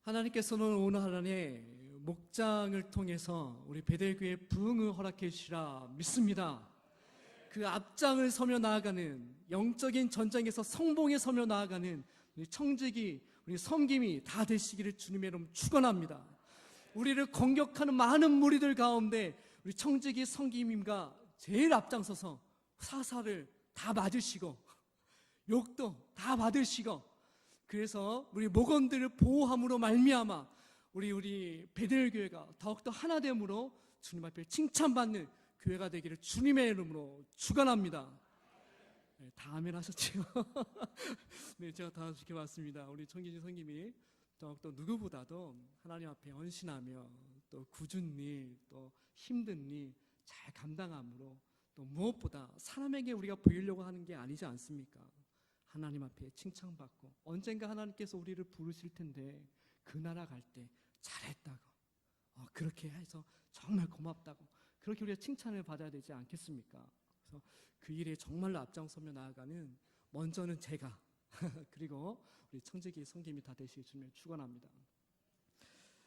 하나님께서는 오늘 하나님의 목장을 통해서 우리 베델교회 부흥을 허락해 주시라 믿습니다. 그 앞장을 서며 나아가는 영적인 전장에서 성봉에 서며 나아가는 우리 청지기, 우리 섬김이 다 되시기를 주님의 이름으로 축원합니다. 우리를 공격하는 많은 무리들 가운데 우리 청지기 섬김임과 제일 앞장서서 사살을 다 맞으시고 욕도 다 받으시고, 그래서 우리 목원들을 보호함으로 말미암아 우리 베델교회가 더욱더 하나됨으로 주님 앞에 칭찬받는 교회가 되기를 주님의 이름으로 축원합니다. 네, 다 아멘 하셨죠? 네, 제가 다 지켜봤습니다. 우리 청기진 성김이 더욱더 누구보다도 하나님 앞에 헌신하며 또 굳은 일, 또 힘든 일 잘 감당함으로, 또 무엇보다 사람에게 우리가 보이려고 하는 게 아니지 않습니까? 하나님 앞에 칭찬받고 언젠가 하나님께서 우리를 부르실 텐데 그 나라 갈 때 잘했다고, 그렇게 해서 정말 고맙다고, 그렇게 우리가 칭찬을 받아야 되지 않겠습니까? 그래서 그 일에 정말로 앞장서며 나아가는, 먼저는 제가 그리고 우리 청지기 성김이 다 되시길 주님을 축원합니다.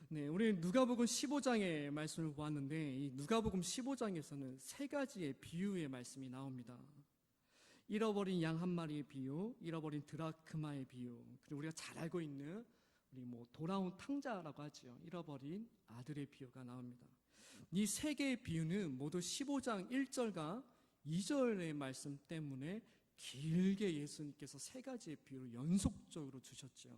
네, 우리 누가복음 15장의 말씀을 보았는데, 이 누가복음 15장에서는 세 가지의 비유의 말씀이 나옵니다. 잃어버린 양 한 마리의 비유, 잃어버린 드라크마의 비유, 그리고 우리가 잘 알고 있는 우리 돌아온 탕자라고 하죠. 잃어버린 아들의 비유가 나옵니다. 이 세 개의 비유는 모두 15장 1절과 2절의 말씀 때문에 길게 예수님께서 세 가지의 비유를 연속적으로 주셨죠.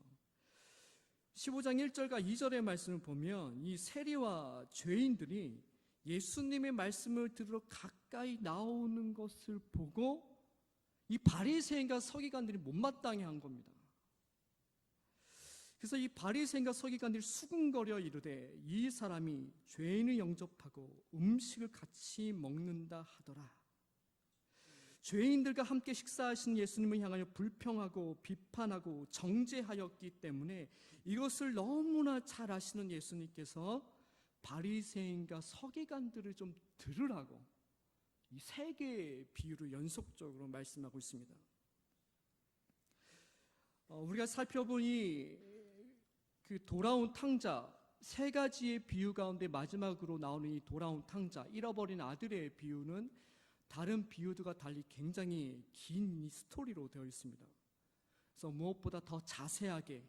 15장 1절과 2절의 말씀을 보면 이 세리와 죄인들이 예수님의 말씀을 들으러 가까이 나오는 것을 보고 이 바리새인과 서기관들이 못마땅해 한 겁니다. 그래서 이 바리새인과 서기관들이 수군거려 이르되 이 사람이 죄인을 영접하고 음식을 같이 먹는다 하더라. 죄인들과 함께 식사하신 예수님을 향하여 불평하고 비판하고 정죄하였기 때문에 이것을 너무나 잘 아시는 예수님께서 바리새인과 서기관들을 좀 들으라고 이 세 개의 비유를 연속적으로 말씀하고 있습니다. 우리가 살펴보니 그 돌아온 탕자, 세 가지의 비유 가운데 마지막으로 나오는 이 돌아온 탕자, 잃어버린 아들의 비유는 다른 비유들과 달리 굉장히 긴 스토리로 되어 있습니다. 그래서 무엇보다 더 자세하게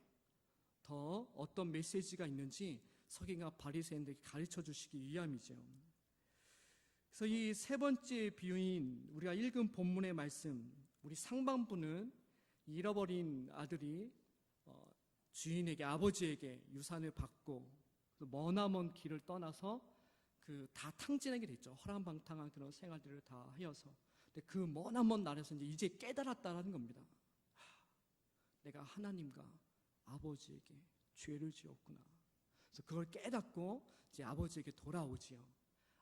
더 어떤 메시지가 있는지 서기관과 바리새인들에게 가르쳐 주시기 위함이죠. 그래서 이 세 번째 비유인 우리가 읽은 본문의 말씀, 우리 상반부는 잃어버린 아들이 주인에게, 아버지에게 유산을 받고 머나먼 길을 떠나서 다 탕진하게 됐죠. 허랑방탕한 그런 생활들을 다 하여서. 근데 그 머나먼 날에서 이제 깨달았다는 겁니다. 내가 하나님과 아버지에게 죄를 지었구나. 그래서 그걸 깨닫고 이제 아버지에게 돌아오지요.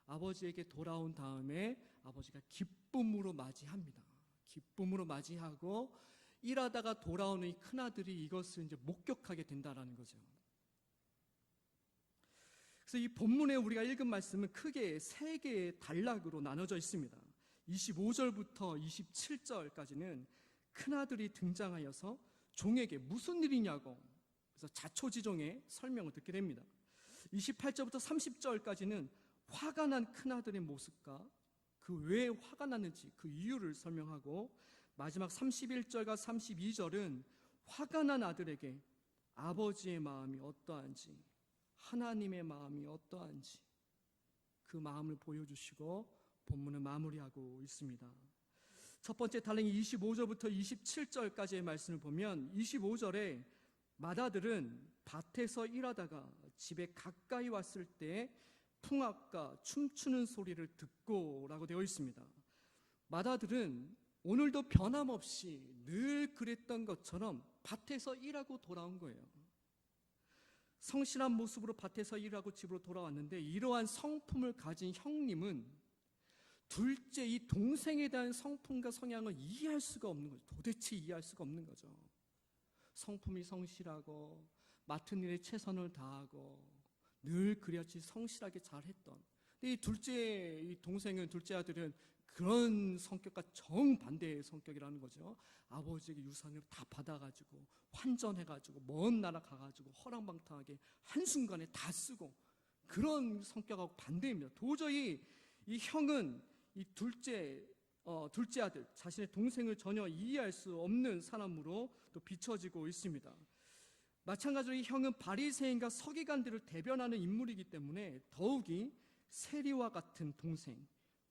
아버지에게 돌아온 다음에 아버지가 기쁨으로 맞이합니다. 기쁨으로 맞이하고 일하다가 돌아오는 이 큰아들이 이것을 이제 목격하게 된다는 거죠. 그래서 이 본문에 우리가 읽은 말씀은 크게 세 개의 단락으로 나눠져 있습니다. 25절부터 27절까지는 큰아들이 등장하여서 종에게 무슨 일이냐고, 그래서 자초지종의 설명을 듣게 됩니다. 28절부터 30절까지는 화가 난 큰아들의 모습과 그 왜 화가 났는지 그 이유를 설명하고, 마지막 31절과 32절은 화가 난 아들에게 아버지의 마음이 어떠한지, 하나님의 마음이 어떠한지 그 마음을 보여주시고 본문을 마무리하고 있습니다. 첫 번째 단락이 25절부터 27절까지의 말씀을 보면, 25절에 맏아들은 밭에서 일하다가 집에 가까이 왔을 때 풍악과 춤추는 소리를 듣고 라고 되어 있습니다. 맏아들은 오늘도 변함없이 늘 그랬던 것처럼 밭에서 일하고 돌아온 거예요. 성실한 모습으로 밭에서 일하고 집으로 돌아왔는데, 이러한 성품을 가진 형님은 둘째 이 동생에 대한 성품과 성향을 이해할 수가 없는 거죠. 도대체 이해할 수가 없는 거죠. 성품이 성실하고 맡은 일에 최선을 다하고 늘 그렇지 성실하게 잘했던, 근데 이 둘째 이 동생은, 둘째 아들은 그런 성격과 정반대의 성격이라는 거죠. 아버지에게 유산을 다 받아가지고 환전해가지고 먼 나라 가가지고 허랑방탕하게 한순간에 다 쓰고, 그런 성격하고 반대입니다. 도저히 이 형은 이 둘째 아들, 자신의 동생을 전혀 이해할 수 없는 사람으로 또 비춰지고 있습니다. 마찬가지로 이 형은 바리새인과 서기관들을 대변하는 인물이기 때문에 더욱이 세리와 같은 동생,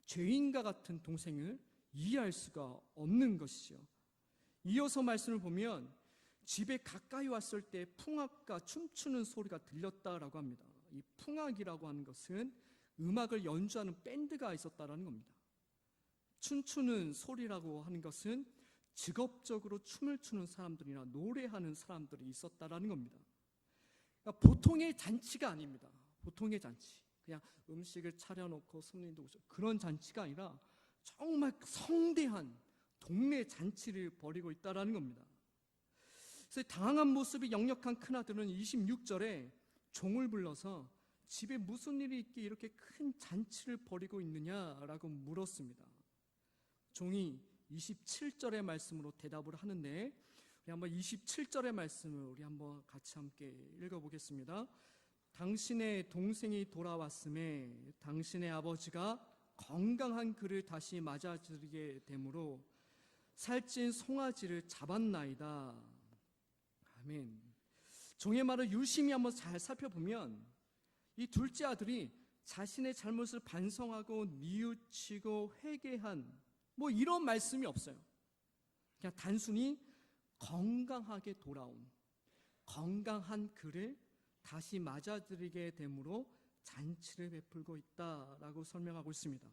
죄인과 같은 동생을 이해할 수가 없는 것이죠. 이어서 말씀을 보면 집에 가까이 왔을 때 풍악과 춤추는 소리가 들렸다라고 합니다. 이 풍악이라고 하는 것은 음악을 연주하는 밴드가 있었다라는 겁니다. 춤추는 소리라고 하는 것은 직업적으로 춤을 추는 사람들이나 노래하는 사람들이 있었다라는 겁니다. 그러니까 보통의 잔치가 아닙니다. 보통의 잔치, 그냥 음식을 차려놓고 손님도 오죠, 그런 잔치가 아니라 정말 성대한 동네 잔치를 벌이고 있다라는 겁니다. 그래서 당황한 모습이 역력한 큰아들은 26절에 종을 불러서 집에 무슨 일이 있기에 이렇게 큰 잔치를 벌이고 있느냐라고 물었습니다. 종이 27절의 말씀으로 대답을 하는데, 우리 한번 27절의 말씀을 우리 한번 같이 함께 읽어보겠습니다. 당신의 동생이 돌아왔음에 당신의 아버지가 건강한 그를 다시 맞아들이게 되므로 살찐 송아지를 잡았나이다. 아멘. 종의 말을 유심히 한번 잘 살펴보면 이 둘째 아들이 자신의 잘못을 반성하고 뉘우치고 회개한 이런 말씀이 없어요. 그냥 단순히 건강하게 돌아온, 건강한 그를 다시 맞아들이게 되므로 잔치를 베풀고 있다라고 설명하고 있습니다.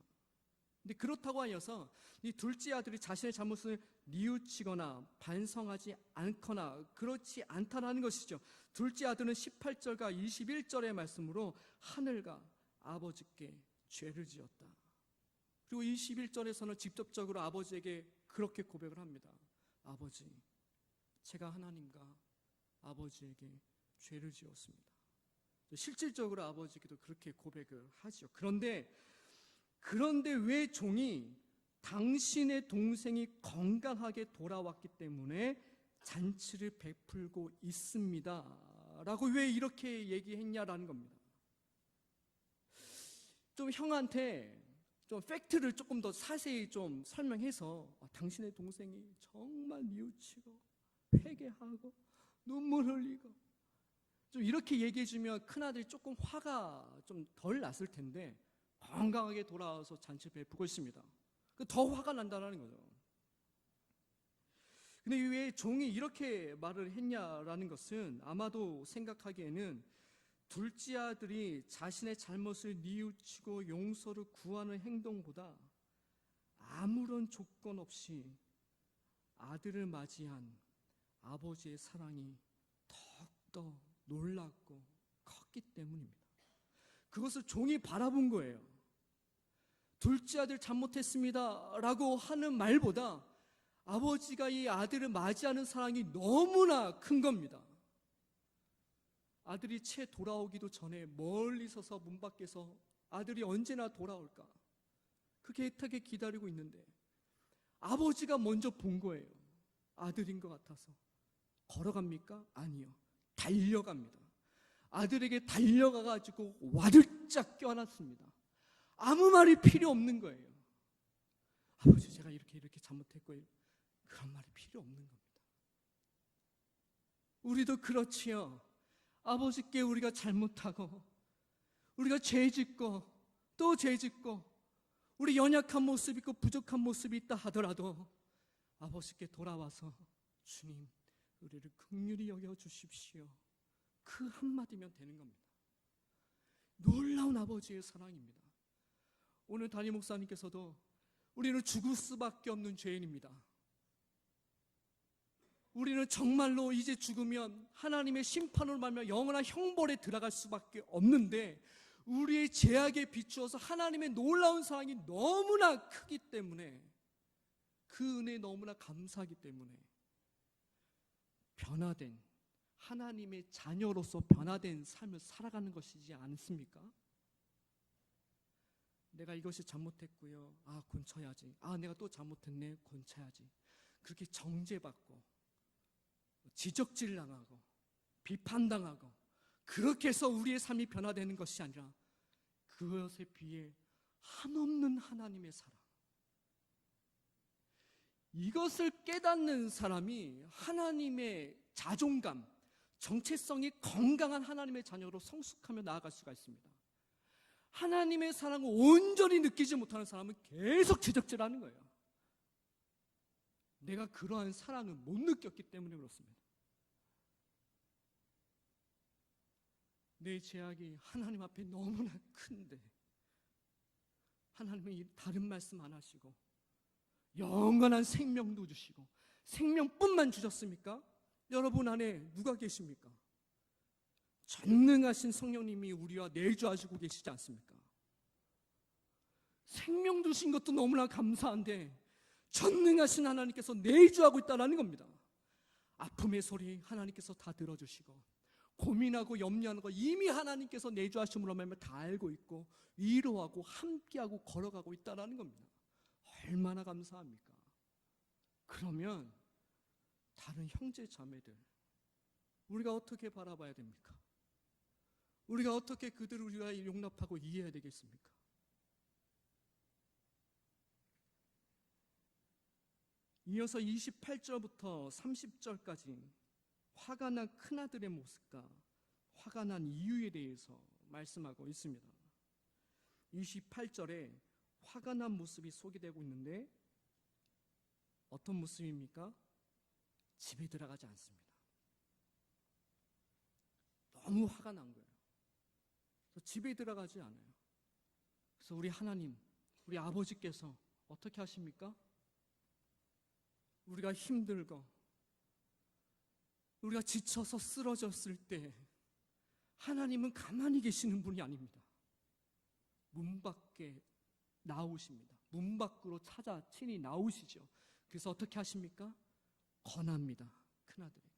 근데 그렇다고 하여서 이 둘째 아들이 자신의 잘못을 뉘우치거나 반성하지 않거나 그렇지 않다라는 것이죠. 둘째 아들은 18절과 21절의 말씀으로 하늘과 아버지께 죄를 지었다. 그리고 21절에서는 직접적으로 아버지에게 그렇게 고백을 합니다. 아버지, 제가 하나님과 아버지에게 죄를 지었습니다. 실질적으로 아버지께도 그렇게 고백을 하죠. 그런데 왜 종이 당신의 동생이 건강하게 돌아왔기 때문에 잔치를 베풀고 있습니다 라고 왜 이렇게 얘기했냐라는 겁니다. 좀 형한테 좀 팩트를 조금 더 자세히 좀 설명해서 당신의 동생이 정말 뉘우치고 회개하고 눈물 흘리고 좀 이렇게 얘기해주면 큰아들이 조금 화가 좀 덜 났을 텐데 건강하게 돌아와서 잔치를 베푸고 있습니다. 더 화가 난다는 거죠. 근데 왜 종이 이렇게 말을 했냐라는 것은 아마도 생각하기에는 둘째 아들이 자신의 잘못을 뉘우치고 용서를 구하는 행동보다 아무런 조건 없이 아들을 맞이한 아버지의 사랑이 더욱더 놀랍고 컸기 때문입니다. 그것을 종이 바라본 거예요. 둘째 아들 잘못했습니다 라고 하는 말보다 아버지가 이 아들을 맞이하는 사랑이 너무나 큰 겁니다. 아들이 채 돌아오기도 전에 멀리 서서 문 밖에서 아들이 언제나 돌아올까 그렇게 애타게 기다리고 있는데 아버지가 먼저 본 거예요. 아들인 것 같아서. 걸어갑니까? 아니요, 달려갑니다. 아들에게 달려가가지고 와들짝 껴안았습니다. 아무 말이 필요 없는 거예요. 아버지, 제가 이렇게 잘못했고요. 그런 말이 필요 없는 겁니다. 우리도 그렇지요. 아버지께 우리가 잘못하고 우리가 죄짓고 또 죄짓고 우리 연약한 모습이 있고 부족한 모습이 있다 하더라도 아버지께 돌아와서 주님, 우리를 긍휼히 여겨주십시오. 그 한마디면 되는 겁니다. 놀라운 아버지의 사랑입니다. 오늘 담임 목사님께서도 우리는 죽을 수밖에 없는 죄인입니다. 우리는 정말로 이제 죽으면 하나님의 심판으로 말미암아 영원한 형벌에 들어갈 수밖에 없는데 우리의 죄악에 비추어서 하나님의 놀라운 사랑이 너무나 크기 때문에 그 은혜에 너무나 감사하기 때문에 변화된 하나님의 자녀로서 변화된 삶을 살아가는 것이지 않습니까? 내가 이것이 잘못했고요. 고쳐야지. 내가 또 잘못했네. 고쳐야지. 그렇게 정죄받고 지적질 당하고 비판당하고 그렇게 해서 우리의 삶이 변화되는 것이 아니라 그것에 비해 한없는 하나님의 사랑, 이것을 깨닫는 사람이 하나님의 자존감, 정체성이 건강한 하나님의 자녀로 성숙하며 나아갈 수가 있습니다. 하나님의 사랑을 온전히 느끼지 못하는 사람은 계속 지적질하는 거예요. 내가 그러한 사랑을 못 느꼈기 때문에 그렇습니다. 내 죄악이 하나님 앞에 너무나 큰데 하나님이 다른 말씀 안 하시고 영원한 생명도 주시고 생명뿐만 주셨습니까? 여러분 안에 누가 계십니까? 전능하신 성령님이 우리와 내주하시고 계시지 않습니까? 생명 주신 것도 너무나 감사한데 전능하신 하나님께서 내주하고 있다는 겁니다. 아픔의 소리 하나님께서 다 들어주시고 고민하고 염려하는 거 이미 하나님께서 내주하심으로 말미암아 다 알고 있고 위로하고 함께하고 걸어가고 있다는 겁니다. 얼마나 감사합니까? 그러면 다른 형제 자매들 우리가 어떻게 바라봐야 됩니까? 우리가 어떻게 그들을 우리가 용납하고 이해해야 되겠습니까? 이어서 28절부터 30절까지 화가 난 큰아들의 모습과 화가 난 이유에 대해서 말씀하고 있습니다. 28절에 화가 난 모습이 소개되고 있는데 어떤 모습입니까? 집에 들어가지 않습니다. 너무 화가 난 거예요. 그래서 집에 들어가지 않아요. 그래서 우리 하나님, 우리 아버지께서 어떻게 하십니까? 우리가 힘들고 우리가 지쳐서 쓰러졌을 때 하나님은 가만히 계시는 분이 아닙니다. 문 밖에 나오십니다. 문 밖으로 찾아 친히 나오시죠. 그래서 어떻게 하십니까? 권합니다. 큰아들에게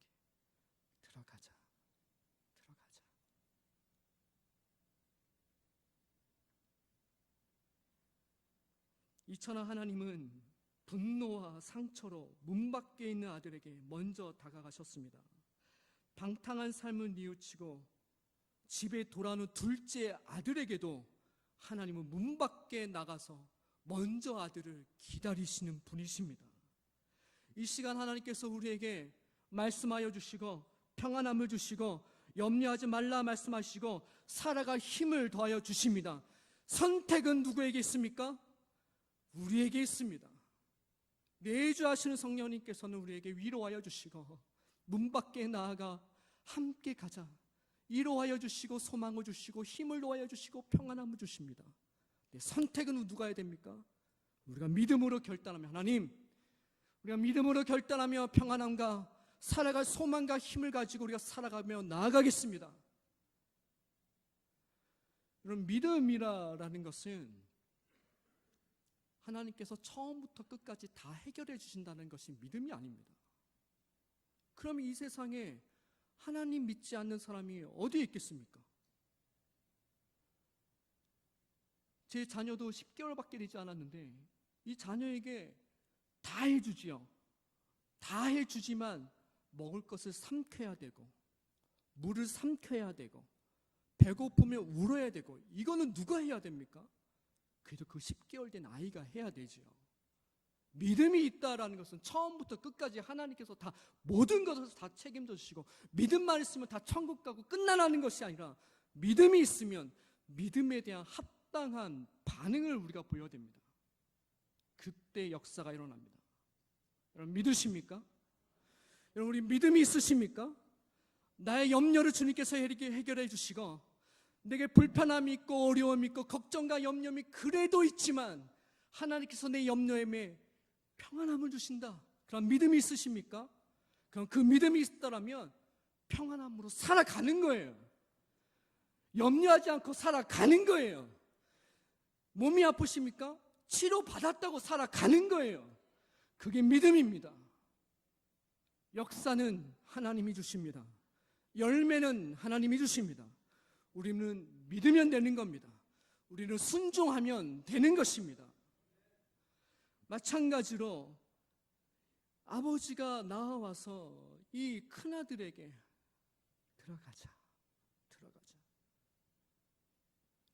들어가자. 들어가자. 이처럼 하나님은 분노와 상처로 문 밖에 있는 아들에게 먼저 다가가셨습니다. 방탕한 삶을 뉘우치고 집에 돌아오는 둘째 아들에게도 하나님은 문 밖에 나가서 먼저 아들을 기다리시는 분이십니다. 이 시간 하나님께서 우리에게 말씀하여 주시고 평안함을 주시고 염려하지 말라 말씀하시고 살아갈 힘을 더하여 주십니다. 선택은 누구에게 있습니까? 우리에게 있습니다. 내주하시는 성령님께서는 우리에게 위로하여 주시고 문 밖에 나아가 함께 가자 위로하여 주시고 소망을 주시고 힘을 더하여 주시고 평안함을 주십니다. 선택은 누가 해야 됩니까? 우리가 믿음으로 결단하며 하나님, 우리가 믿음으로 결단하며 평안함과 살아갈 소망과 힘을 가지고 우리가 살아가며 나아가겠습니다. 여러분, 믿음이라는 것은 하나님께서 처음부터 끝까지 다 해결해 주신다는 것이 믿음이 아닙니다. 그럼 이 세상에 하나님 믿지 않는 사람이 어디에 있겠습니까? 제 자녀도 10개월밖에 되지 않았는데 이 자녀에게 다 해주지요. 다 해주지만 먹을 것을 삼켜야 되고 물을 삼켜야 되고 배고프면 울어야 되고 이거는 누가 해야 됩니까? 그래도 그 10개월 된 아이가 해야 되죠. 믿음이 있다라는 것은 처음부터 끝까지 하나님께서 다 모든 것을 다 책임져 주시고 믿음만 있으면 다 천국 가고 끝나라는 것이 아니라 믿음이 있으면 믿음에 대한 합당한 반응을 우리가 보여야 됩니다. 그때 역사가 일어납니다. 여러분 믿으십니까? 여러분 우리 믿음이 있으십니까? 나의 염려를 주님께서 해결해 주시고 내게 불편함이 있고 어려움이 있고 걱정과 염려이 그래도 있지만 하나님께서 내 염려에 평안함을 주신다. 그런 믿음이 있으십니까? 그럼 그 믿음이 있다면 평안함으로 살아가는 거예요. 염려하지 않고 살아가는 거예요. 몸이 아프십니까? 치료받았다고 살아가는 거예요. 그게 믿음입니다. 역사는 하나님이 주십니다. 열매는 하나님이 주십니다. 우리는 믿으면 되는 겁니다. 우리는 순종하면 되는 것입니다. 마찬가지로 아버지가 나와서 이 큰아들에게 들어가자.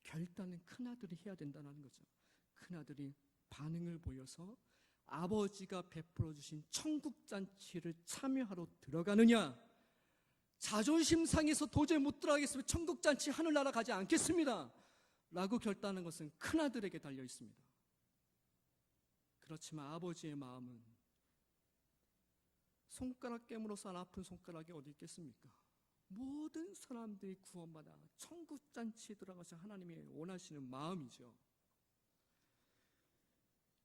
결단은 큰아들이 해야 된다는 거죠. 큰아들이 반응을 보여서 아버지가 베풀어 주신 천국잔치를 참여하러 들어가느냐, 자존심 상해서 도저히 못 들어가겠으면 천국잔치 하늘나라 가지 않겠습니다 라고 결단하는 것은 큰아들에게 달려 있습니다. 그렇지만 아버지의 마음은 손가락 깨물어서 안 아픈 손가락이 어디 있겠습니까? 모든 사람들이 구원받아 천국잔치에 들어가서 하나님이 원하시는 마음이죠.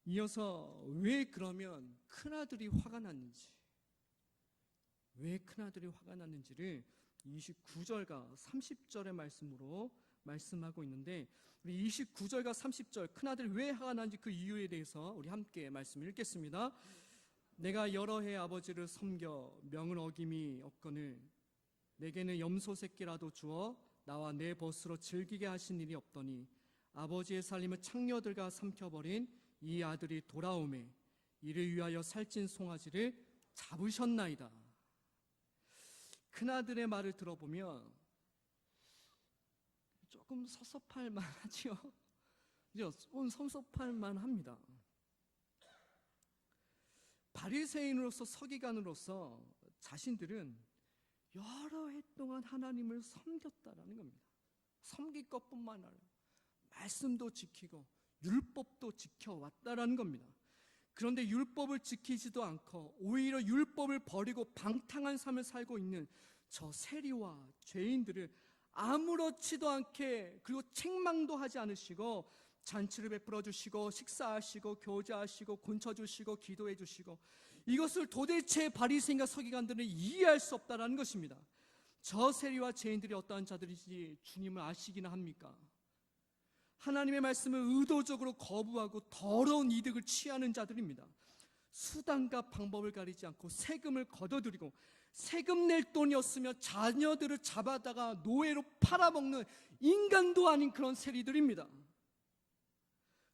이어서 왜 그러면 큰아들이 화가 났는지, 왜 큰아들이 화가 났는지를 29절과 30절의 말씀으로 말씀하고 있는데, 우리 29절과 30절 큰아들이 왜 화가 났는지 그 이유에 대해서 우리 함께 말씀을 읽겠습니다. 내가 여러 해 아버지를 섬겨 명을 어김이 없거늘 내게는 염소 새끼라도 주어 나와 내 벗으로 즐기게 하신 일이 없더니 아버지의 살림을 창녀들과 삼켜버린 이 아들이 돌아오매 이를 위하여 살찐 송아지를 잡으셨나이다. 큰아들의 말을 들어보면 조금 섭섭할 만하지요. 조금 섭섭할 만합니다. 바리새인으로서 서기관으로서 자신들은 여러 해 동안 하나님을 섬겼다라는 겁니다. 섬길 것뿐만 아니라 말씀도 지키고 율법도 지켜왔다라는 겁니다. 그런데 율법을 지키지도 않고 오히려 율법을 버리고 방탕한 삶을 살고 있는 저 세리와 죄인들을 아무렇지도 않게, 그리고 책망도 하지 않으시고 잔치를 베풀어 주시고 식사하시고 교제하시고 곤쳐 주시고 기도해 주시고, 이것을 도대체 바리새인과 서기관들은 이해할 수 없다라는 것입니다. 저 세리와 죄인들이 어떠한 자들인지 주님을 아시기나 합니까? 하나님의 말씀을 의도적으로 거부하고 더러운 이득을 취하는 자들입니다. 수단과 방법을 가리지 않고 세금을 걷어들이고 세금 낼 돈이 없으며 자녀들을 잡아다가 노예로 팔아먹는 인간도 아닌 그런 세리들입니다.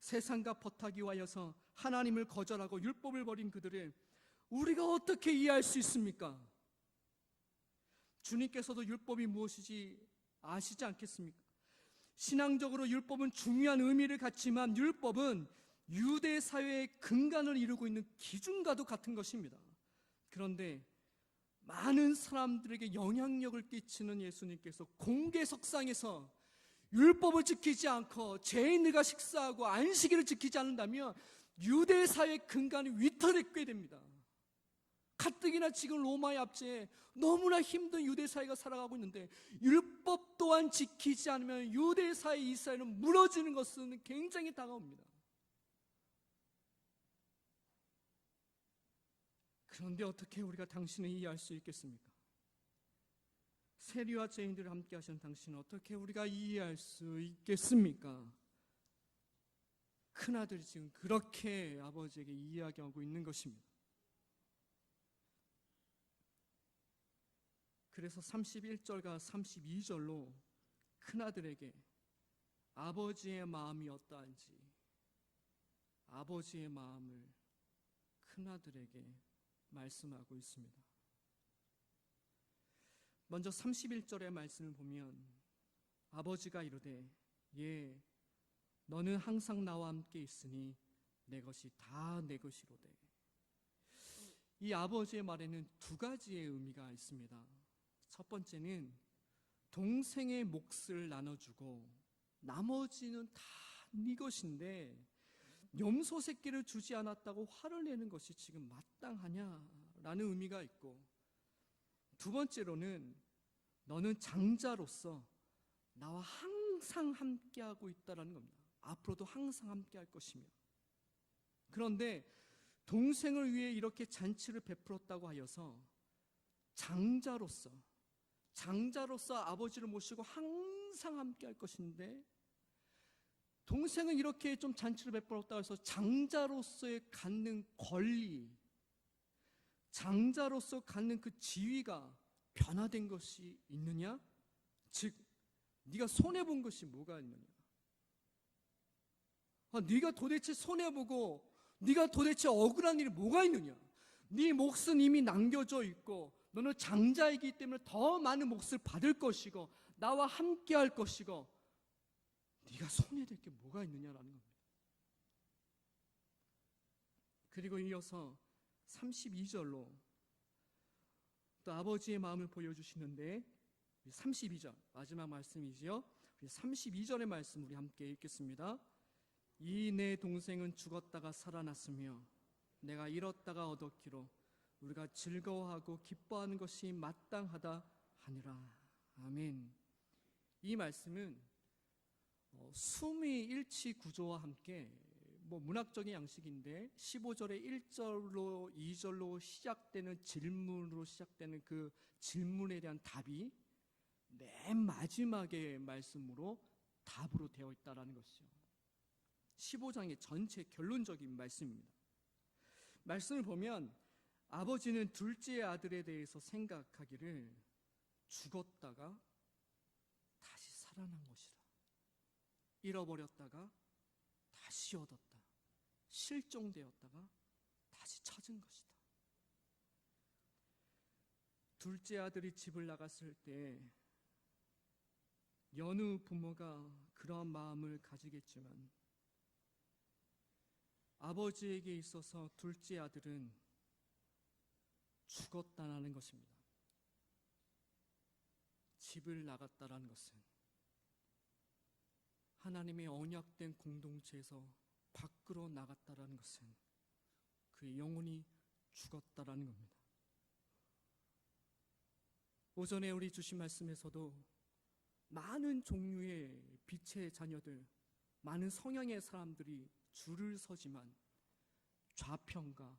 세상과 버타기 위하여서 하나님을 거절하고 율법을 버린 그들을 우리가 어떻게 이해할 수 있습니까? 주님께서도 율법이 무엇인지 아시지 않겠습니까? 신앙적으로 율법은 중요한 의미를 갖지만 율법은 유대 사회의 근간을 이루고 있는 기준과도 같은 것입니다. 그런데 많은 사람들에게 영향력을 끼치는 예수님께서 공개석상에서 율법을 지키지 않고 죄인들과 식사하고 안식일을 지키지 않는다면 유대 사회의 근간이 위태롭게 됩니다. 가뜩이나 지금 로마의 압제에 너무나 힘든 유대 사회가 살아가고 있는데 율법 또한 지키지 않으면 유대 사회 이스라엘은 무너지는 것은 굉장히 다가옵니다. 그런데 어떻게 우리가 당신을 이해할 수 있겠습니까? 세리와 죄인들을 함께 하시는 당신은 어떻게 우리가 이해할 수 있겠습니까? 큰아들이 지금 그렇게 아버지에게 이야기하고 있는 것입니다. 그래서 31절과 32절로 큰아들에게 아버지의 마음이 어떠한지, 아버지의 마음을 큰아들에게 말씀하고 있습니다. 먼저 31절의 말씀을 보면 아버지가 이르되 예 너는 항상 나와 함께 있으니 내 것이 다 내 것이로되. 이 아버지의 말에는 두 가지의 의미가 있습니다. 첫 번째는 동생의 몫을 나눠주고 나머지는 다 네 것인데 염소 새끼를 주지 않았다고 화를 내는 것이 지금 마땅하냐라는 의미가 있고, 두 번째로는 너는 장자로서 나와 항상 함께하고 있다는 겁니다. 앞으로도 항상 함께할 것이며. 그런데 동생을 위해 이렇게 잔치를 베풀었다고 하여서 장자로서 아버지를 모시고 항상 함께할 것인데, 동생은 이렇게 좀 잔치를 베풀었다고 해서 장자로서의 갖는 권리, 장자로서 갖는 그 지위가 변화된 것이 있느냐? 즉 네가 손해본 것이 뭐가 있느냐? 네가 도대체 손해보고 네가 도대체 억울한 일이 뭐가 있느냐? 네 몫은 이미 남겨져 있고 너는 장자이기 때문에 더 많은 몫을 받을 것이고 나와 함께 할 것이고 네가 손해될 게 뭐가 있느냐라는 겁니다. 그리고 이어서 32절로 또 아버지의 마음을 보여주시는데 32절 마지막 말씀이지요. 32절의 말씀 우리 함께 읽겠습니다. 이 내 동생은 죽었다가 살아났으며 내가 잃었다가 얻었기로 우리가 즐거워하고 기뻐하는 것이 마땅하다 하니라. 아멘. 이 말씀은 수미일치 구조와 함께 문학적인 양식인데 15절의 1절로 2절로 시작되는 질문으로 시작되는 그 질문에 대한 답이 맨 마지막의 말씀으로 답으로 되어 있다는 것이죠. 15장의 전체 결론적인 말씀입니다. 말씀을 보면 아버지는 둘째 아들에 대해서 생각하기를 죽었다가 다시 살아난 것이다. 잃어버렸다가 다시 얻었다. 실종되었다가 다시 찾은 것이다. 둘째 아들이 집을 나갔을 때 여느 부모가 그런 마음을 가지겠지만 아버지에게 있어서 둘째 아들은 죽었다는 것입니다. 집을 나갔다는 것은 하나님의 언약된 공동체에서 밖으로 나갔다는 것은 그의 영혼이 죽었다는 겁니다. 오전에 우리 주신 말씀에서도 많은 종류의 빛의 자녀들, 많은 성향의 사람들이 줄을 서지만 좌편과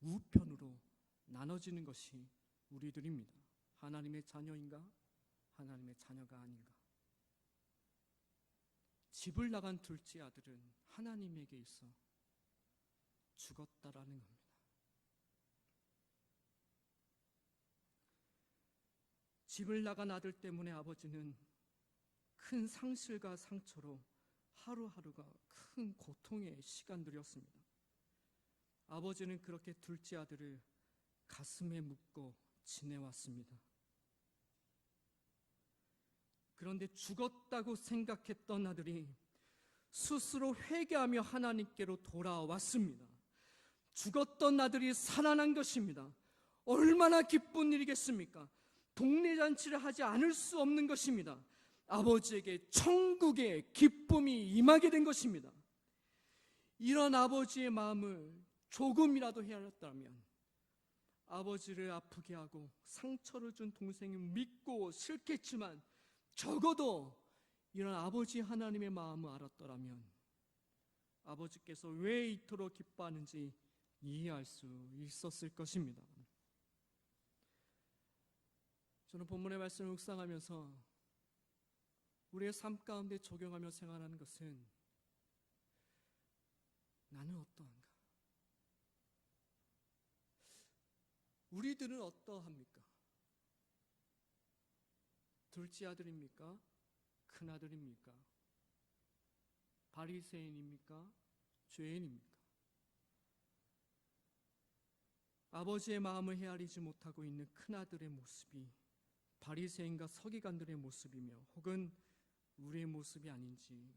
우편으로 나눠지는 것이 우리들입니다. 하나님의 자녀인가? 하나님의 자녀가 아닌가? 집을 나간 둘째 아들은 하나님에게 있어 죽었다라는 겁니다. 집을 나간 아들 때문에 아버지는 큰 상실과 상처로 하루하루가 큰 고통의 시간들이었습니다. 아버지는 그렇게 둘째 아들을 가슴에 묻고 지내왔습니다. 그런데 죽었다고 생각했던 아들이 스스로 회개하며 하나님께로 돌아왔습니다. 죽었던 아들이 살아난 것입니다. 얼마나 기쁜 일이겠습니까? 동네 잔치를 하지 않을 수 없는 것입니다. 아버지에게 천국의 기쁨이 임하게 된 것입니다. 이런 아버지의 마음을 조금이라도 헤아렸다면 아버지를 아프게 하고 상처를 준 동생이 믿고 싫겠지만 적어도 이런 아버지 하나님의 마음을 알았더라면 아버지께서 왜 이토록 기뻐하는지 이해할 수 있었을 것입니다. 저는 본문의 말씀을 묵상하면서 우리의 삶 가운데 적용하며 생활하는 것은 나는 어떠한가? 우리들은 어떠합니까? 둘째 아들입니까? 큰 아들입니까? 바리새인입니까? 죄인입니까? 아버지의 마음을 헤아리지 못하고 있는 큰 아들의 모습이 바리새인과 서기관들의 모습이며 혹은 우리의 모습이 아닌지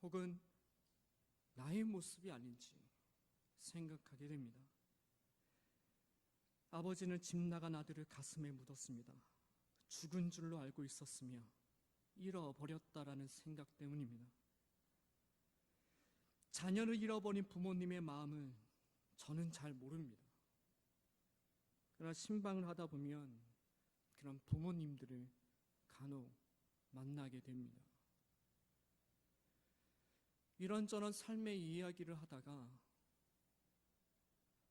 혹은 나의 모습이 아닌지 생각하게 됩니다. 아버지는 집 나간 아들을 가슴에 묻었습니다. 죽은 줄로 알고 있었으며 잃어버렸다라는 생각 때문입니다. 자녀를 잃어버린 부모님의 마음을 저는 잘 모릅니다. 그러나 신방을 하다 보면 그런 부모님들을 간혹 만나게 됩니다. 이런저런 삶의 이야기를 하다가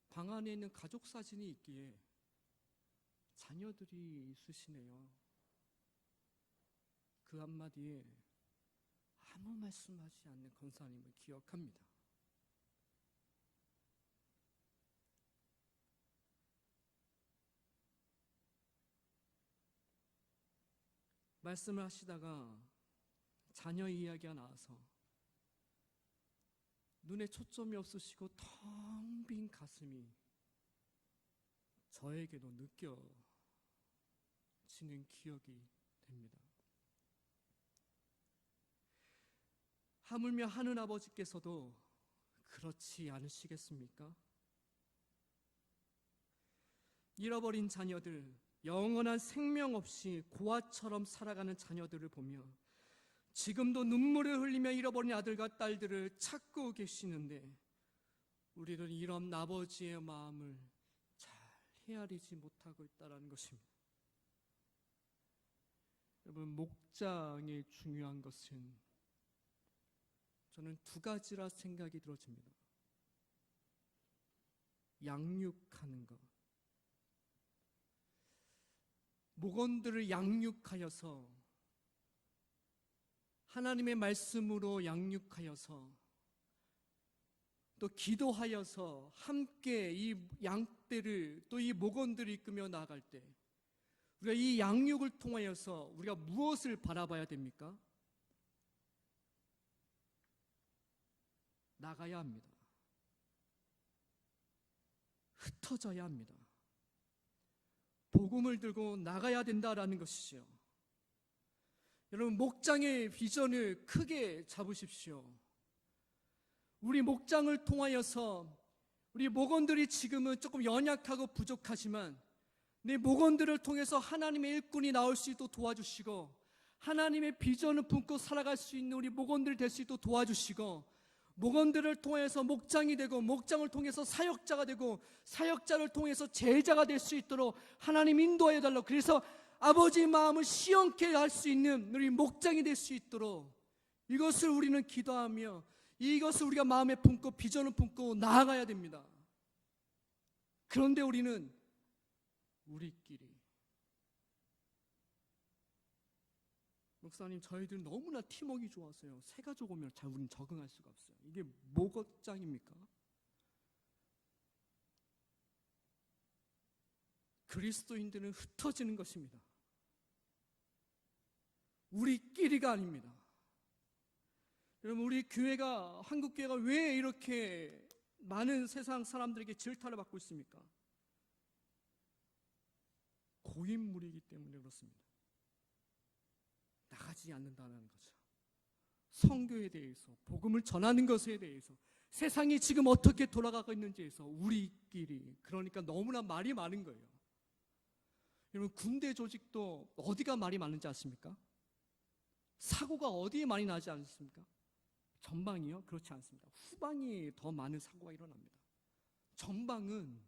방 안에 있는 가족 사진이 있기에 자녀들이 있으시네요. 그 한마디에 아무 말씀하지 않는 권사님을 기억합니다. 말씀을 하시다가 자녀 이야기가 나와서 눈에 초점이 없으시고 텅 빈 가슴이 저에게도 느껴지는 기억이 됩니다. 하물며 하늘 아버지께서도 그렇지 않으시겠습니까? 잃어버린 자녀들, 영원한 생명 없이 고아처럼 살아가는 자녀들을 보며 지금도 눈물을 흘리며 잃어버린 아들과 딸들을 찾고 계시는데 우리는 이런 아버지의 마음을 잘 헤아리지 못하고 있다는 것입니다. 여러분, 목장의 중요한 것은 저는 두 가지라 생각이 들어집니다. 양육하는 것. 목원들을 양육하여서 하나님의 말씀으로 양육하여서 또 기도하여서 함께 이 양떼를 또 이 목원들을 이끌며 나아갈 때 우리가 이 양육을 통하여서 우리가 무엇을 바라봐야 됩니까? 나가야 합니다. 흩어져야 합니다. 복음을 들고 나가야 된다라는 것이죠. 여러분, 목장의 비전을 크게 잡으십시오. 우리 목장을 통하여서 우리 목원들이 지금은 조금 연약하고 부족하지만 내 목원들을 통해서 하나님의 일꾼이 나올 수 있도록 도와주시고 하나님의 비전을 품고 살아갈 수 있는 우리 목원들 될 수 있도록 도와주시고 목원들을 통해서 목장이 되고 목장을 통해서 사역자가 되고 사역자를 통해서 제자가 될 수 있도록 하나님 인도하여 달라고. 그래서 아버지의 마음을 시원케 할 수 있는 우리 목장이 될 수 있도록 이것을 우리는 기도하며 이것을 우리가 마음에 품고 비전을 품고 나아가야 됩니다. 그런데 우리는 우리끼리 목사님, 저희들 너무나 팀워크가 좋아서요. 세 가족 오면 잘 우리는 적응할 수가 없어요. 이게 목장입니까? 그리스도인들은 흩어지는 것입니다. 우리끼리가 아닙니다. 여러분, 우리 교회가 한국 교회가 왜 이렇게 많은 세상 사람들에게 질타를 받고 있습니까? 고인물이기 때문에 그렇습니다. 나가지 않는다는 거죠. 선교에 대해서, 복음을 전하는 것에 대해서, 세상이 지금 어떻게 돌아가고 있는지에 대해서 우리끼리, 그러니까 너무나 말이 많은 거예요. 여러분, 군대 조직도 어디가 말이 많은지 아십니까? 사고가 어디에 많이 나지 않습니까? 전방이요? 그렇지 않습니다. 후방이 더 많은 사고가 일어납니다. 전방은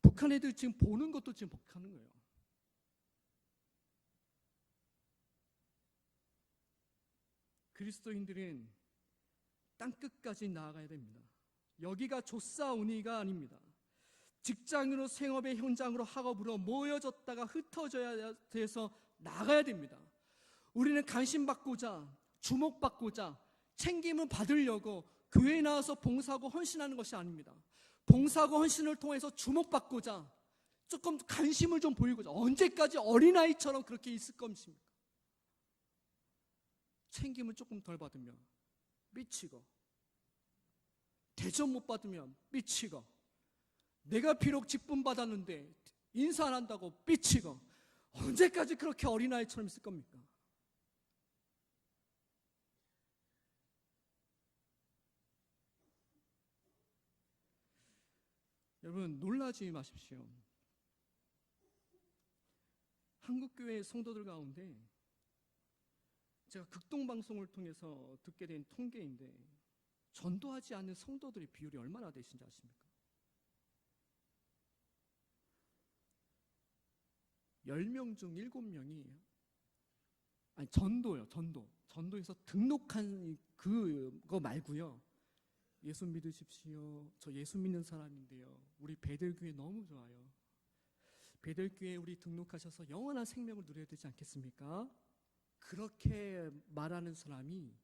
북한 애들 지금 보는 것도 지금 복하는 거예요. 그리스도인들은 땅끝까지 나아가야 됩니다. 여기가 조사오니가 아닙니다. 직장으로, 생업의 현장으로, 학업으로 모여졌다가 흩어져야 돼서 나가야 됩니다. 우리는 관심받고자, 주목받고자, 챙김을 받으려고 교회에 나와서 봉사하고 헌신하는 것이 아닙니다. 봉사하고 헌신을 통해서 주목받고자 조금 관심을 좀 보이고자, 언제까지 어린아이처럼 그렇게 있을 것입니까? 챙김을 조금 덜 받으면 삐치고, 대접 못 받으면 삐치고, 내가 비록 직분 받았는데 인사 안 한다고 삐치고, 언제까지 그렇게 어린아이처럼 있을 겁니까? 여러분, 놀라지 마십시오. 한국교회 성도들 가운데 제가 극동방송을 통해서 듣게 된 통계인데 전도하지 않는 성도들의 비율이 얼마나 되신지 아십니까? 10명 중 7명이 아니 전도요. 전도에서 등록한 그거 말고요. 예수 믿으십시오. 저 예수 믿는 사람인데요. 우리 베들교회 너무 좋아요. 베들교회 우리 등록하셔서 영원한 생명을 누려야 되지 않겠습니까? 그렇게 말하는 사람이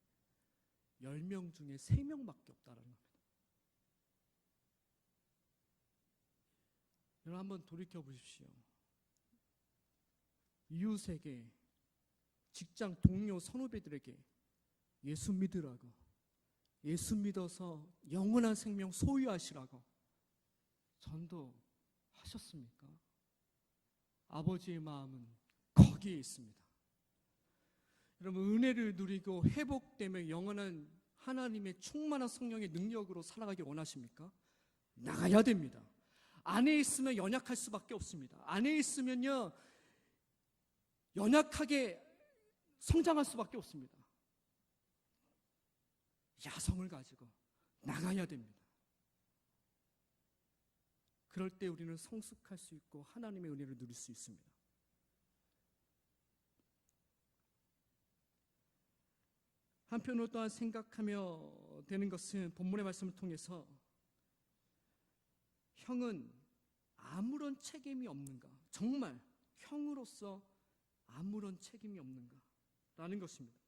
10명 중에 3명밖에 없다는 겁니다. 여러분, 한번 돌이켜 보십시오. 이웃에게, 직장 동료 선후배들에게 예수 믿으라고, 예수 믿어서 영원한 생명 소유하시라고 전도하셨습니까? 아버지의 마음은 거기에 있습니다. 여러분, 은혜를 누리고 회복되며 영원한 하나님의 충만한 성령의 능력으로 살아가기 원하십니까? 나가야 됩니다. 안에 있으면 연약할 수밖에 없습니다. 안에 있으면요, 연약하게 성장할 수밖에 없습니다. 야성을 가지고 나가야 됩니다. 그럴 때 우리는 성숙할 수 있고 하나님의 은혜를 누릴 수 있습니다. 한편으로 또한 생각하며 되는 것은 본문의 말씀을 통해서 형은 아무런 책임이 없는가? 정말 형으로서 아무런 책임이 없는가? 라는 것입니다.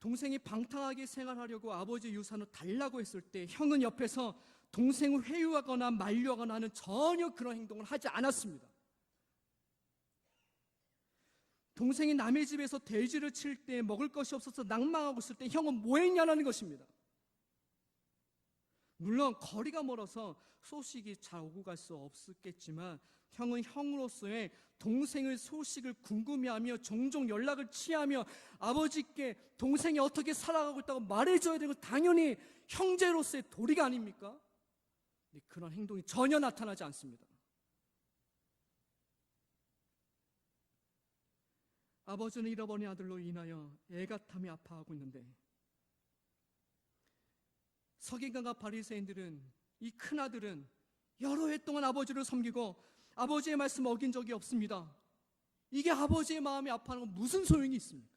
동생이 방탕하게 생활하려고 아버지의 유산을 달라고 했을 때 형은 옆에서 동생을 회유하거나 만류하거나 하는 전혀 그런 행동을 하지 않았습니다. 동생이 남의 집에서 돼지를 칠 때 먹을 것이 없어서 낭망하고 있을 때 형은 뭐 했냐는 것입니다. 물론 거리가 멀어서 소식이 잘 오고 갈 수 없었겠지만 형은 형으로서의 동생의 소식을 궁금해하며 종종 연락을 취하며 아버지께 동생이 어떻게 살아가고 있다고 말해줘야 되고, 당연히 형제로서의 도리가 아닙니까? 그런 행동이 전혀 나타나지 않습니다. 아버지는 잃어버린 아들로 인하여 애가탐이 아파하고 있는데, 서기관과 바리새인들은, 이 큰아들은 여러 해 동안 아버지를 섬기고 아버지의 말씀을 어긴 적이 없습니다. 이게 아버지의 마음이 아파하는 건 무슨 소용이 있습니까?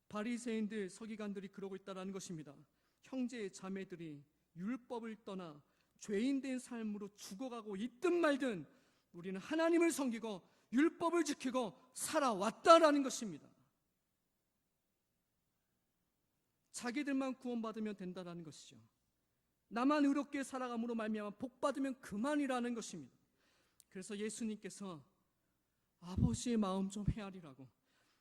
바리새인들, 서기관들이 그러고 있다는 것입니다. 형제 자매들이 율법을 떠나 죄인된 삶으로 죽어가고 있든 말든 우리는 하나님을 섬기고 율법을 지키고 살아왔다라는 것입니다. 자기들만 구원받으면 된다는 것이죠. 나만 의롭게 살아감으로 말미암아 복받으면 그만이라는 것입니다. 그래서 예수님께서 아버지의 마음 좀 헤아리라고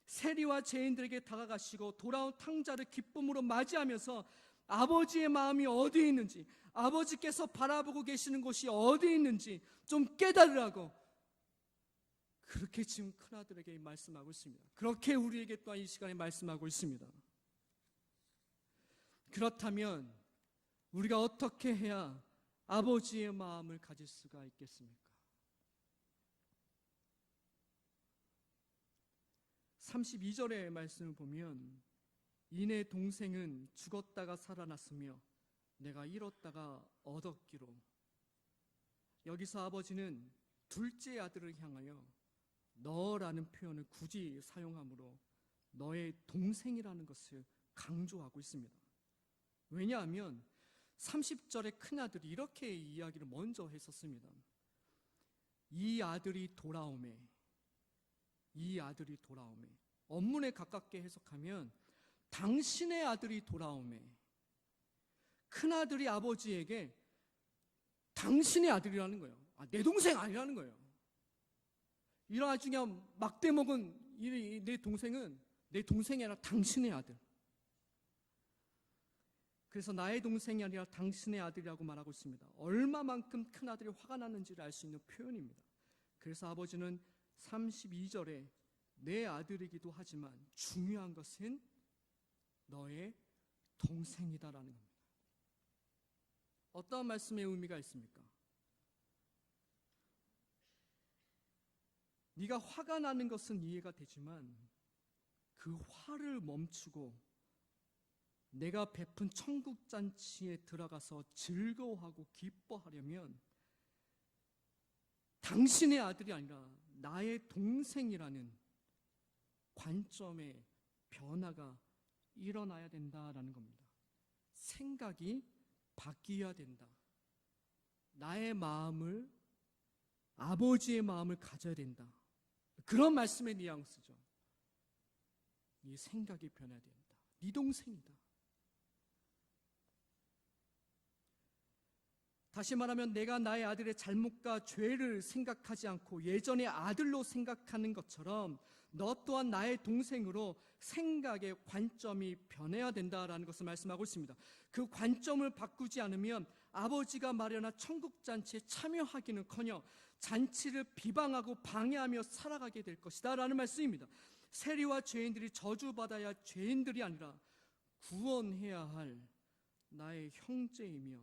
세리와 죄인들에게 다가가시고 돌아온 탕자를 기쁨으로 맞이하면서 아버지의 마음이 어디에 있는지, 아버지께서 바라보고 계시는 곳이 어디에 있는지 좀 깨달으라고 그렇게 지금 큰아들에게 말씀하고 있습니다. 그렇게 우리에게 또한 이 시간에 말씀하고 있습니다. 그렇다면 우리가 어떻게 해야 아버지의 마음을 가질 수가 있겠습니까? 32절의 말씀을 보면 이내 동생은 죽었다가 살아났으며 내가 잃었다가 얻었기로. 여기서 아버지는 둘째 아들을 향하여 너라는 표현을 굳이 사용하므로 너의 동생이라는 것을 강조하고 있습니다. 왜냐하면 30절의 큰아들이 이렇게 이야기를 먼저 했었습니다. 이 아들이 돌아오매. 원문에 가깝게 해석하면 당신의 아들이 돌아오매. 큰아들이 아버지에게 당신의 아들이라는 거예요. 내 동생 아니라는 거예요. 이런 아주 그냥 막대먹은 내 동생은 내 동생이 아니라 당신의 아들. 그래서 나의 동생이 아니라 당신의 아들이라고 말하고 있습니다. 얼마만큼 큰아들이 화가 났는지를 알 수 있는 표현입니다. 그래서 아버지는 32절에 내 아들이기도 하지만 중요한 것은 너의 동생이다라는 겁니다. 어떠한 말씀의 의미가 있습니까? 네가 화가 나는 것은 이해가 되지만 그 화를 멈추고 내가 베푼 천국잔치에 들어가서 즐거워하고 기뻐하려면 당신의 아들이 아니라 나의 동생이라는 관점의 변화가 일어나야 된다라는 겁니다. 생각이 바뀌어야 된다. 나의 마음을, 아버지의 마음을 가져야 된다. 그런 말씀의 뉘앙스죠. 네 생각이 변해야 된다. 네 동생이다. 다시 말하면 내가 나의 아들의 잘못과 죄를 생각하지 않고 예전의 아들로 생각하는 것처럼 너 또한 나의 동생으로 생각의 관점이 변해야 된다라는 것을 말씀하고 있습니다. 그 관점을 바꾸지 않으면 아버지가 마련한 천국잔치에 참여하기는커녕 잔치를 비방하고 방해하며 살아가게 될 것이다 라는 말씀입니다. 세리와 죄인들이 저주받아야 죄인들이 아니라 구원해야 할 나의 형제이며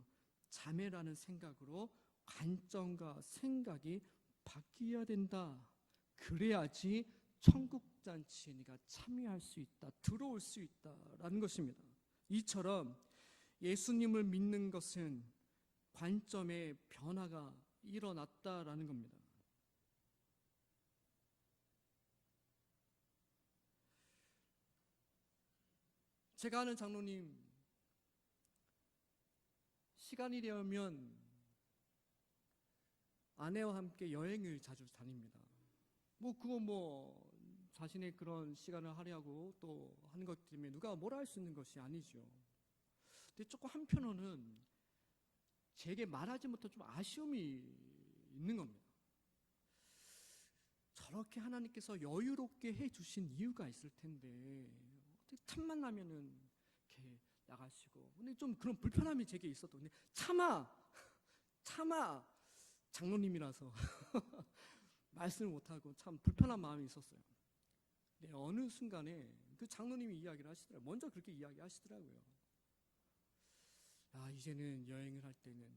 자매라는 생각으로 관점과 생각이 바뀌어야 된다. 그래야지 천국잔치에 네가 참여할 수 있다, 들어올 수 있다라는 것입니다. 이처럼 예수님을 믿는 것은 관점의 변화가 일어났다라는 겁니다. 제가 아는 장로님, 시간이 되면 아내와 함께 여행을 자주 다닙니다. 그거 자신의 그런 시간을 할애하고 또 하는 것 때문에 누가 뭐라 할 수 있는 것이 아니죠. 근데 조금 한편으로는 제게 말하지 못한 좀 아쉬움이 있는 겁니다. 저렇게 하나님께서 여유롭게 해주신 이유가 있을 텐데 어떻게 틈만 나면은 이렇게 나가시고, 근데 좀 그런 불편함이 제게 있었던, 근데 차마 장로님이라서 말씀을 못하고 참 불편한 마음이 있었어요. 근데 어느 순간에 그 장로님이 이야기를 하시더라고요. 먼저 그렇게 이야기하시더라고요. 이제는 여행을 할 때는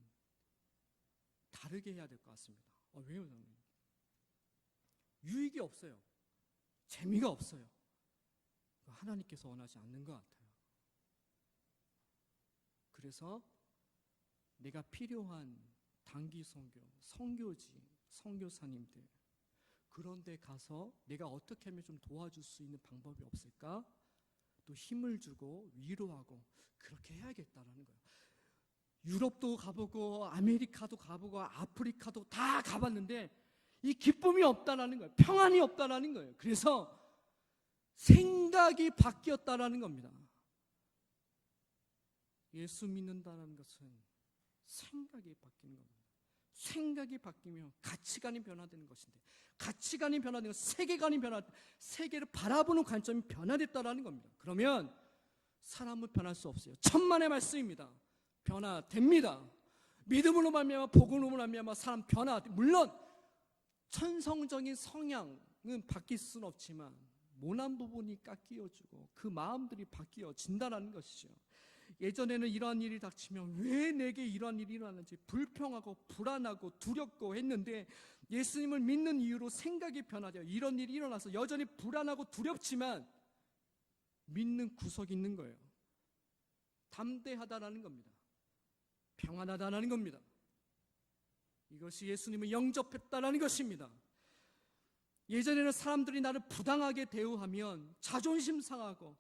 다르게 해야 될 것 같습니다. 왜요, 장로님? 유익이 없어요. 재미가 없어요. 하나님께서 원하지 않는 것 같아요. 그래서 내가 필요한 단기 선교, 선교지, 선교사님들 그런 데 가서 내가 어떻게 하면 좀 도와줄 수 있는 방법이 없을까? 또 힘을 주고 위로하고 그렇게 해야겠다라는 거예요. 유럽도 가보고 아메리카도 가보고 아프리카도 다 가봤는데 이 기쁨이 없다라는 거예요. 평안이 없다라는 거예요. 그래서 생각이 바뀌었다라는 겁니다. 예수 믿는다는 것은 생각이 바뀌는 겁니다. 생각이 바뀌면 가치관이 변화되는 것인데, 가치관이 변화되면 세계관이 세계를 바라보는 관점이 변화됐다라는 겁니다. 그러면 사람은 변할 수 없어요. 천만의 말씀입니다. 변화됩니다. 믿음으로 말미암아 복음으로 말미암아 사람 물론 천성적인 성향은 바뀔 수는 없지만 모난 부분이 깎여주고 그 마음들이 바뀌어진다는 것이죠. 예전에는 이러한 일이 닥치면 왜 내게 이러한 일이 일어나는지 불평하고 불안하고 두렵고 했는데 예수님을 믿는 이유로 생각이 변화돼요. 이런 일이 일어나서 여전히 불안하고 두렵지만 믿는 구석이 있는 거예요. 담대하다라는 겁니다. 평안하다라는 겁니다. 이것이 예수님을 영접했다라는 것입니다. 예전에는 사람들이 나를 부당하게 대우하면 자존심 상하고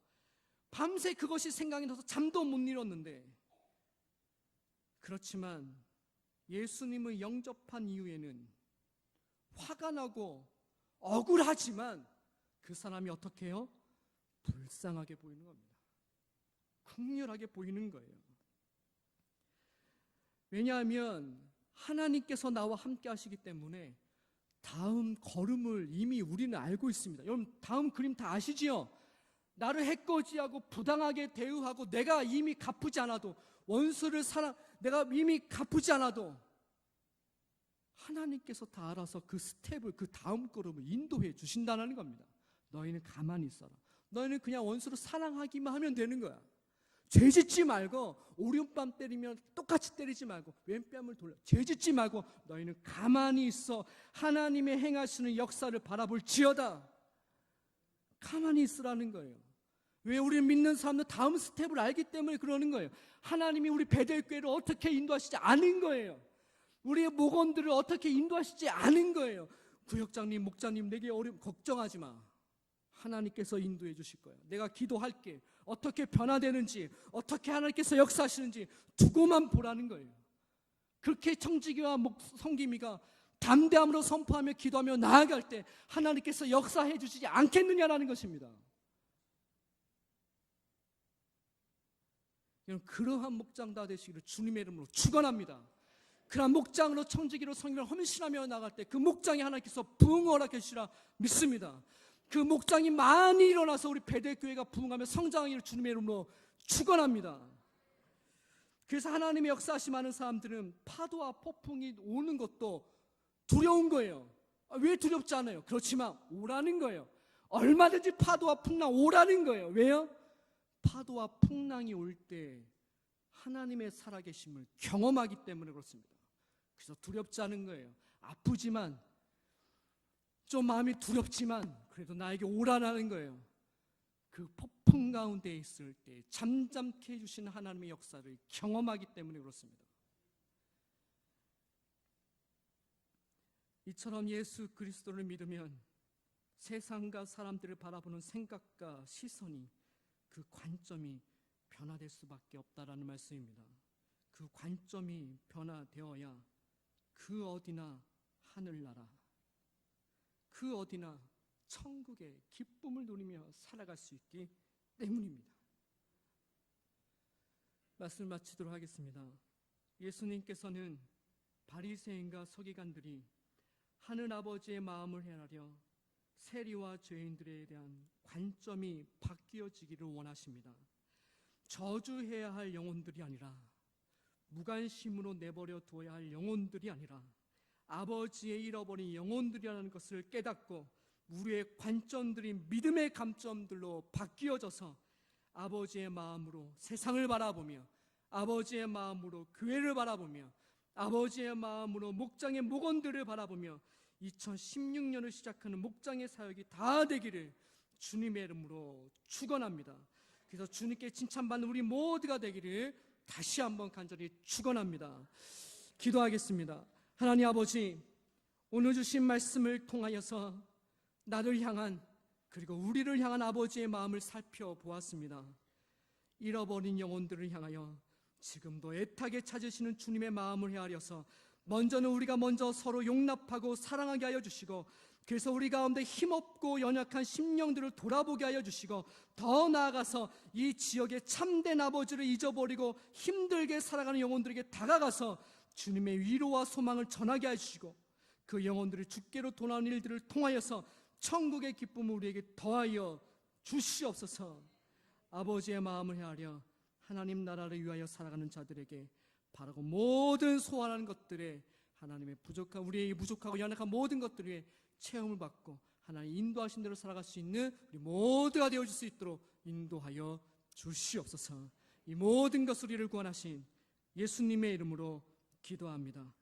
밤새 그것이 생각이 나서 잠도 못 이뤘는데, 그렇지만 예수님을 영접한 이후에는 화가 나고 억울하지만 그 사람이 어떻게 해요? 불쌍하게 보이는 겁니다. 긍휼하게 보이는 거예요. 왜냐하면 하나님께서 나와 함께 하시기 때문에 다음 걸음을 이미 우리는 알고 있습니다. 여러분 다음 그림 다 아시지요? 나를 해코지하고 부당하게 대우하고 내가 이미 갚지 않아도, 원수를 내가 이미 갚지 않아도 하나님께서 다 알아서 그 스텝을, 그 다음 걸음을 인도해 주신다는 겁니다. 너희는 가만히 있어라. 너희는 그냥 원수를 사랑하기만 하면 되는 거야. 죄짓지 말고, 오른뺨 때리면 똑같이 때리지 말고 왼뺨을 돌려, 죄짓지 말고 너희는 가만히 있어 하나님의 행하시는 역사를 바라볼지어다. 가만히 있으라는 거예요. 왜? 우리는 믿는 사람들 다음 스텝을 알기 때문에 그러는 거예요. 하나님이 우리 베델교회를 어떻게 인도하시지 않은 거예요. 우리의 목원들을 어떻게 인도하시지 않은 거예요. 구역장님, 목장님, 내게 걱정하지 마. 하나님께서 인도해 주실 거예요. 내가 기도할게. 어떻게 변화되는지, 어떻게 하나님께서 역사하시는지 두고만 보라는 거예요. 그렇게 청지기와 성기미가 담대함으로 선포하며 기도하며 나아갈 때 하나님께서 역사해 주시지 않겠느냐라는 것입니다. 그러한 목장 다 되시기를 주님의 이름으로 축원합니다. 그러한 목장으로 청지기로 성경을 헌신하며 나갈 때 그 목장에 하나님께서 부흥을 허락해 주시라 믿습니다. 그 목장이 많이 일어나서 우리 베델교회가 부흥하며 성장하기를 주님의 이름으로 축원합니다. 그래서 하나님의 역사하시 많은 사람들은 파도와 폭풍이 오는 것도 두려운 거예요. 왜 두렵지 않아요? 그렇지만 오라는 거예요. 얼마든지 파도와 풍랑 오라는 거예요. 왜요? 파도와 풍랑이 올 때 하나님의 살아계심을 경험하기 때문에 그렇습니다. 그래서 두렵지 않은 거예요. 아프지만 좀 마음이 두렵지만 그래도 나에게 오라는 거예요. 그 폭풍 가운데 있을 때 잠잠케 해주시는 하나님의 역사를 경험하기 때문에 그렇습니다. 이처럼 예수 그리스도를 믿으면 세상과 사람들을 바라보는 생각과 시선이, 그 관점이 변화될 수밖에 없다라는 말씀입니다. 그 관점이 변화되어야 그 어디나 하늘나라, 그 어디나 천국의 기쁨을 누리며 살아갈 수 있기 때문입니다. 말씀을 마치도록 하겠습니다. 예수님께서는 바리새인과 서기관들이 하늘아버지의 마음을 헤아려 세리와 죄인들에 대한 관점이 바뀌어지기를 원하십니다. 저주해야 할 영혼들이 아니라, 무관심으로 내버려 두어야 할 영혼들이 아니라 아버지의 잃어버린 영혼들이라는 것을 깨닫고 우리의 관점들이 믿음의 감점들로 바뀌어져서 아버지의 마음으로 세상을 바라보며, 아버지의 마음으로 교회를 바라보며, 아버지의 마음으로 목장의 목원들을 바라보며 2016년을 시작하는 목장의 사역이 다 되기를 주님의 이름으로 축원합니다. 그래서 주님께 칭찬받는 우리 모두가 되기를 다시 한번 간절히 축원합니다. 기도하겠습니다. 하나님 아버지, 오늘 주신 말씀을 통하여서 나를 향한, 그리고 우리를 향한 아버지의 마음을 살펴보았습니다. 잃어버린 영혼들을 향하여 지금도 애타게 찾으시는 주님의 마음을 헤아려서 먼저는 우리가 먼저 서로 용납하고 사랑하게 하여 주시고, 그래서 우리 가운데 힘없고 연약한 심령들을 돌아보게 하여 주시고, 더 나아가서 이 지역의 참된 아버지를 잊어버리고 힘들게 살아가는 영혼들에게 다가가서 주님의 위로와 소망을 전하게 하시고, 그 영혼들을 주께로 돌아오는 일들을 통하여서 천국의 기쁨을 우리에게 더하여 주시옵소서. 아버지의 마음을 헤아려 하나님 나라를 위하여 살아가는 자들에게 바라고 모든 소원하는 것들에 하나님의 부족한, 우리의 부족하고 연약한 모든 것들에 체험을 받고 하나님 인도하신 대로 살아갈 수 있는 우리 모두가 되어줄 수 있도록 인도하여 주시옵소서. 이 모든 것을 우리를 구원하신 예수님의 이름으로 기도합니다.